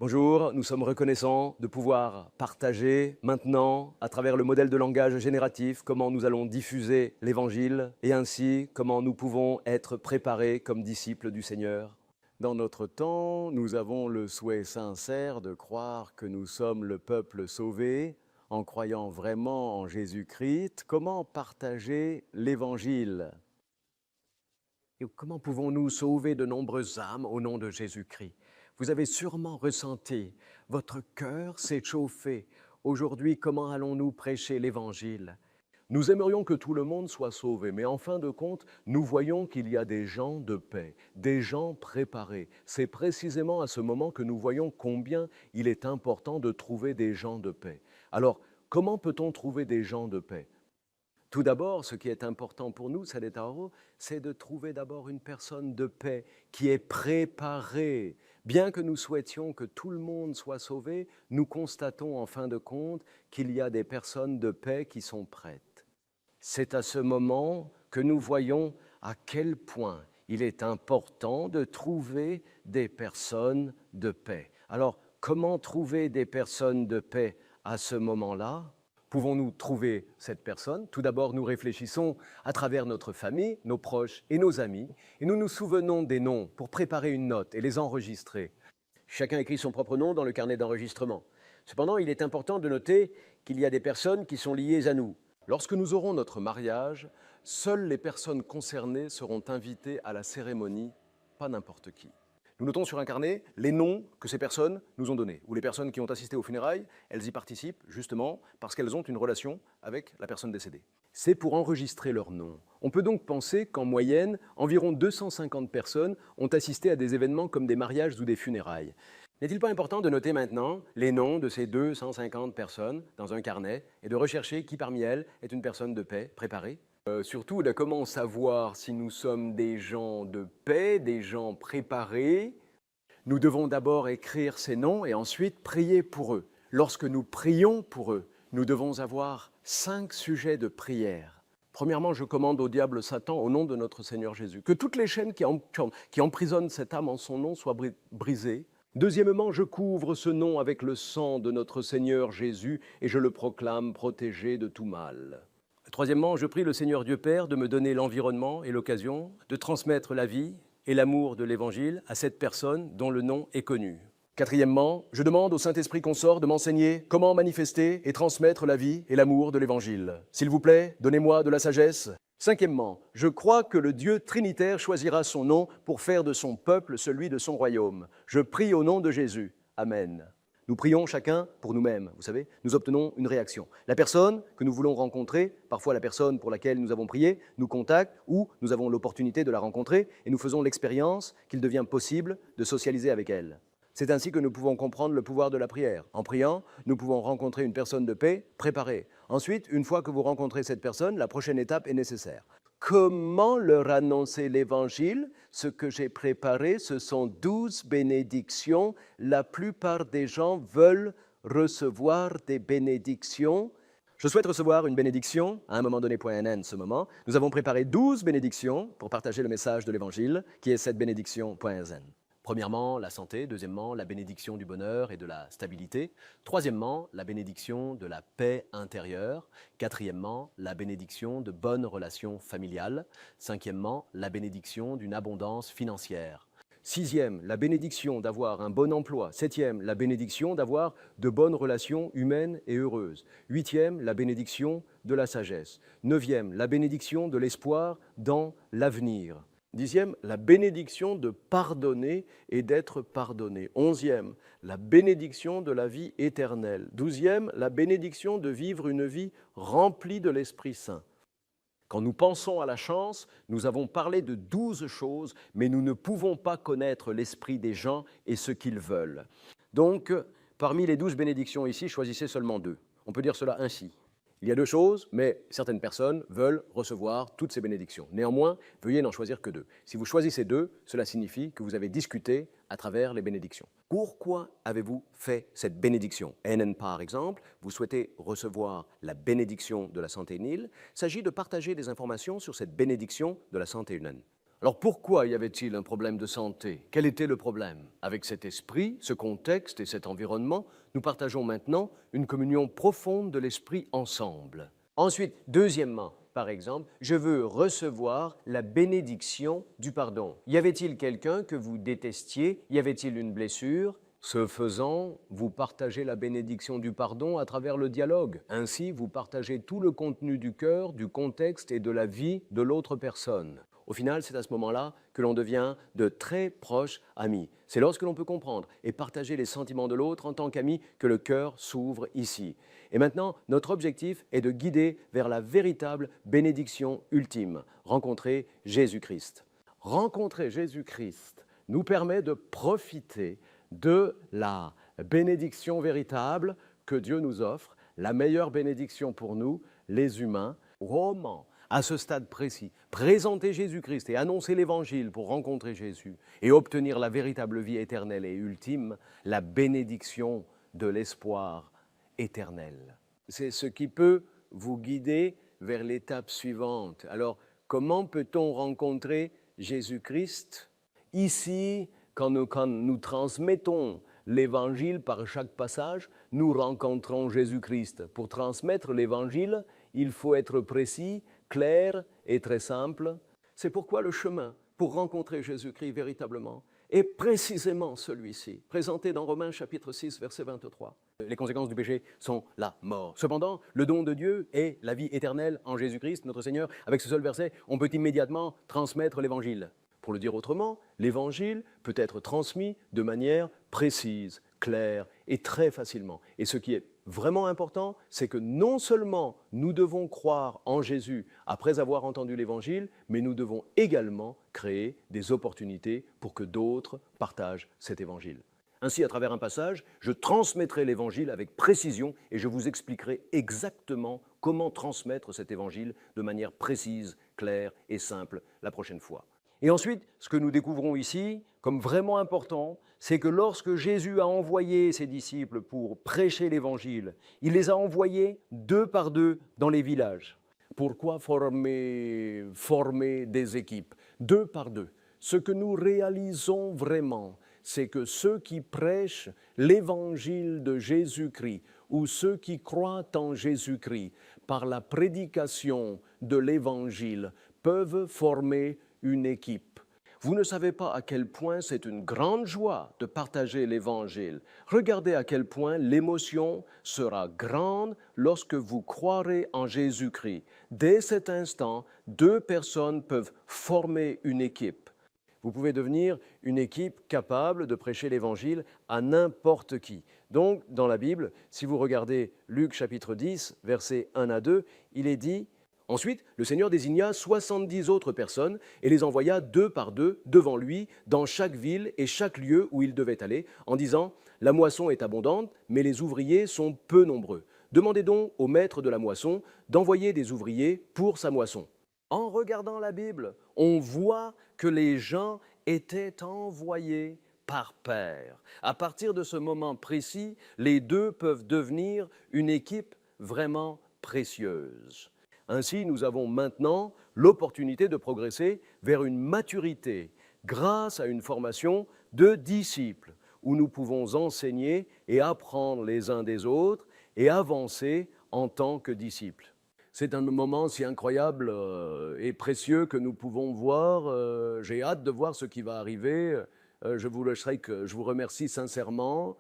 Bonjour, nous sommes reconnaissants de pouvoir partager maintenant, à travers le modèle de langage génératif, comment nous allons diffuser l'Évangile et ainsi comment nous pouvons être préparés comme disciples du Seigneur. Dans notre temps, nous avons le souhait sincère de croire que nous sommes le peuple sauvé en croyant vraiment en Jésus-Christ. Comment partager l'Évangile? Et comment pouvons-nous sauver de nombreuses âmes au nom de Jésus-Christ? Vous avez sûrement ressenti, votre cœur s'est chauffé. Aujourd'hui, comment allons-nous prêcher l'Évangile? Nous aimerions que tout le monde soit sauvé, mais en fin de compte, nous voyons qu'il y a des gens de paix, des gens préparés. C'est précisément à ce moment que nous voyons combien il est important de trouver des gens de paix. Alors, comment peut-on trouver des gens de paix? Tout d'abord, ce qui est important pour nous, c'est de trouver d'abord une personne de paix qui est préparée. Bien que nous souhaitions que tout le monde soit sauvé, nous constatons en fin de compte qu'il y a des personnes de paix qui sont prêtes. C'est à ce moment que nous voyons à quel point il est important de trouver des personnes de paix. Alors, comment trouver des personnes de paix à ce moment-là? Pouvons-nous trouver cette personne? Tout d'abord, nous réfléchissons à travers notre famille, nos proches et nos amis, et nous nous souvenons des noms pour préparer une note et les enregistrer. Chacun écrit son propre nom dans le carnet d'enregistrement. Cependant, il est important de noter qu'il y a des personnes qui sont liées à nous. Lorsque nous aurons notre mariage, seules les personnes concernées seront invitées à la cérémonie, pas n'importe qui. Nous notons sur un carnet les noms que ces personnes nous ont donnés, ou les personnes qui ont assisté aux funérailles, elles y participent justement parce qu'elles ont une relation avec la personne décédée. C'est pour enregistrer leurs noms. On peut donc penser qu'en moyenne, environ 250 personnes ont assisté à des événements comme des mariages ou des funérailles. N'est-il pas important de noter maintenant les noms de ces 250 personnes dans un carnet et de rechercher qui parmi elles est une personne de paix préparée? Surtout, de comment savoir si nous sommes des gens de paix, des gens préparés. Nous devons d'abord écrire ces noms et ensuite prier pour eux. Lorsque nous prions pour eux, nous devons avoir 5 sujets de prière. Premièrement, je commande au diable Satan au nom de notre Seigneur Jésus que toutes les chaînes qui emprisonnent cette âme en son nom soient brisées. Deuxièmement, je couvre ce nom avec le sang de notre Seigneur Jésus et je le proclame protégé de tout mal. Troisièmement, je prie le Seigneur Dieu Père de me donner l'environnement et l'occasion de transmettre la vie et l'amour de l'Évangile à cette personne dont le nom est connu. Quatrièmement, je demande au Saint-Esprit consort de m'enseigner comment manifester et transmettre la vie et l'amour de l'Évangile. S'il vous plaît, donnez-moi de la sagesse. Cinquièmement, je crois que le Dieu trinitaire choisira son nom pour faire de son peuple celui de son royaume. Je prie au nom de Jésus. Amen. Nous prions chacun pour nous-mêmes, vous savez, nous obtenons une réaction. La personne que nous voulons rencontrer, parfois la personne pour laquelle nous avons prié, nous contacte ou nous avons l'opportunité de la rencontrer et nous faisons l'expérience qu'il devient possible de socialiser avec elle. C'est ainsi que nous pouvons comprendre le pouvoir de la prière. En priant, nous pouvons rencontrer une personne de paix préparée. Ensuite, une fois que vous rencontrez cette personne, la prochaine étape est nécessaire. Comment leur annoncer l'Évangile? Ce que j'ai préparé, ce sont 12 bénédictions. La plupart des gens veulent recevoir des bénédictions. Je souhaite recevoir une bénédiction à un moment donné.nn ce moment. Nous avons préparé 12 bénédictions pour partager le message de l'Évangile, qui est cette bénédiction.sn. Premièrement, la santé. Deuxièmement, la bénédiction du bonheur et de la stabilité. Troisièmement, la bénédiction de la paix intérieure. Quatrièmement, la bénédiction de bonnes relations familiales. Cinquièmement, la bénédiction d'une abondance financière. Sixième, la bénédiction d'avoir un bon emploi. Septième, la bénédiction d'avoir de bonnes relations humaines et heureuses. Huitième, la bénédiction de la sagesse. Neuvième, la bénédiction de l'espoir dans l'avenir. Dixième, la bénédiction de pardonner et d'être pardonné. Onzième, la bénédiction de la vie éternelle. Douzième, la bénédiction de vivre une vie remplie de l'Esprit Saint. Quand nous pensons à la chance, nous avons parlé de 12 choses, mais nous ne pouvons pas connaître l'esprit des gens et ce qu'ils veulent. Donc, parmi les 12 bénédictions ici, choisissez seulement 2. On peut dire cela ainsi. Il y a 2 choses, mais certaines personnes veulent recevoir toutes ces bénédictions. Néanmoins, veuillez n'en choisir que 2. Si vous choisissez 2, cela signifie que vous avez discuté à travers les bénédictions. Pourquoi avez-vous fait cette bénédiction? NN par exemple, vous souhaitez recevoir la bénédiction de la santé NIL. Il s'agit de partager des informations sur cette bénédiction de la santé humaine. Alors pourquoi y avait-il un problème de santé? Quel était le problème? Avec cet esprit, ce contexte et cet environnement, nous partageons maintenant une communion profonde de l'esprit ensemble. Ensuite, deuxièmement, par exemple, je veux recevoir la bénédiction du pardon. Y avait-il quelqu'un que vous détestiez? Y avait-il une blessure? Ce faisant, vous partagez la bénédiction du pardon à travers le dialogue. Ainsi, vous partagez tout le contenu du cœur, du contexte et de la vie de l'autre personne. Au final, c'est à ce moment-là que l'on devient de très proches amis. C'est lorsque l'on peut comprendre et partager les sentiments de l'autre en tant qu'amis que le cœur s'ouvre ici. Et maintenant, notre objectif est de guider vers la véritable bénédiction ultime, rencontrer Jésus-Christ. Rencontrer Jésus-Christ nous permet de profiter de la bénédiction véritable que Dieu nous offre, la meilleure bénédiction pour nous, les humains. Comment, à ce stade précis, présenter Jésus-Christ et annoncer l'Évangile pour rencontrer Jésus et obtenir la véritable vie éternelle et ultime, la bénédiction de l'espoir éternel. C'est ce qui peut vous guider vers l'étape suivante. Alors, comment peut-on rencontrer Jésus-Christ? Ici, quand nous transmettons l'Évangile par chaque passage, nous rencontrons Jésus-Christ. Pour transmettre l'Évangile, il faut être précis, clair et très simple. C'est pourquoi le chemin pour rencontrer Jésus-Christ véritablement est précisément celui-ci, présenté dans Romains chapitre 6, verset 23. Les conséquences du péché sont la mort. Cependant, le don de Dieu est la vie éternelle en Jésus-Christ, notre Seigneur. Avec ce seul verset, on peut immédiatement transmettre l'Évangile. Pour le dire autrement, l'Évangile peut être transmis de manière précise, claire et très facilement. Et ce qui est vraiment important, c'est que non seulement nous devons croire en Jésus après avoir entendu l'Évangile, mais nous devons également créer des opportunités pour que d'autres partagent cet Évangile. Ainsi, à travers un passage, je transmettrai l'Évangile avec précision et je vous expliquerai exactement comment transmettre cet Évangile de manière précise, claire et simple la prochaine fois. Et ensuite, ce que nous découvrons ici, comme vraiment important, c'est que lorsque Jésus a envoyé ses disciples pour prêcher l'Évangile, il les a envoyés deux par deux dans les villages. Pourquoi former des équipes? Deux par deux. Ce que nous réalisons vraiment, c'est que ceux qui prêchent l'Évangile de Jésus-Christ ou ceux qui croient en Jésus-Christ par la prédication de l'Évangile peuvent former une équipe. Vous ne savez pas à quel point c'est une grande joie de partager l'Évangile. Regardez à quel point l'émotion sera grande lorsque vous croirez en Jésus-Christ. Dès cet instant, deux personnes peuvent former une équipe. Vous pouvez devenir une équipe capable de prêcher l'Évangile à n'importe qui. Donc, dans la Bible, si vous regardez Luc chapitre 10, versets 1 à 2, il est dit: ensuite, le Seigneur désigna 70 autres personnes et les envoya deux par deux devant lui dans chaque ville et chaque lieu où il devait aller, en disant: la moisson est abondante, mais les ouvriers sont peu nombreux. Demandez donc au maître de la moisson d'envoyer des ouvriers pour sa moisson. En regardant la Bible, on voit que les gens étaient envoyés par paire. À partir de ce moment précis, les deux peuvent devenir une équipe vraiment précieuse. Ainsi, nous avons maintenant l'opportunité de progresser vers une maturité grâce à une formation de disciples où nous pouvons enseigner et apprendre les uns des autres et avancer en tant que disciples. C'est un moment si incroyable et précieux que nous pouvons voir. J'ai hâte de voir ce qui va arriver. Je vous remercie sincèrement